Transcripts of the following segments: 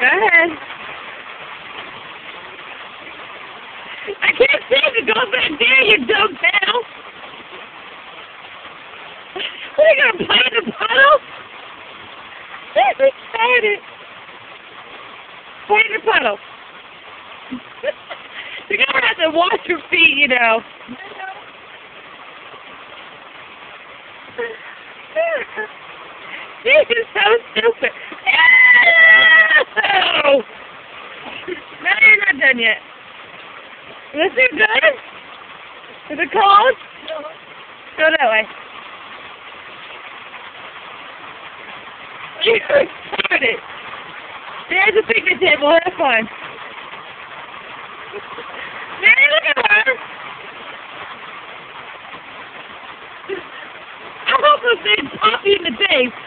Go ahead. I can't see if you go back there, you dumb pal. What, are you going to play in the puddle? That's excited. Play in the puddle. You're going to have to wash your feet, you know. This is so stupid. No! No, you're not done yet. Is it good? Is it cold? No. Go that way. You started. There's a picnic table. Have fun. Mary, look at her. I hope this thing pop you in the face.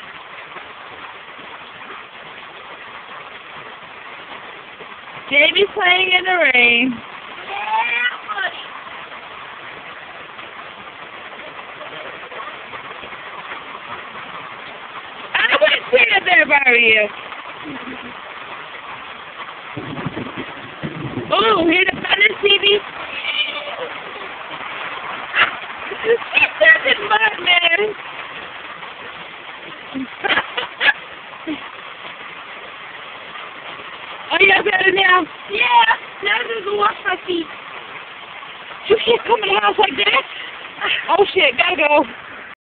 Jamie's playing in the rain. I wouldn't sit up there if I were you. Oh, hear the thunder, TV? It's nothing but, man. Are you better now? Yeah, now I'm going to wash my feet. You can't come in the house like that. Oh, shit, gotta go.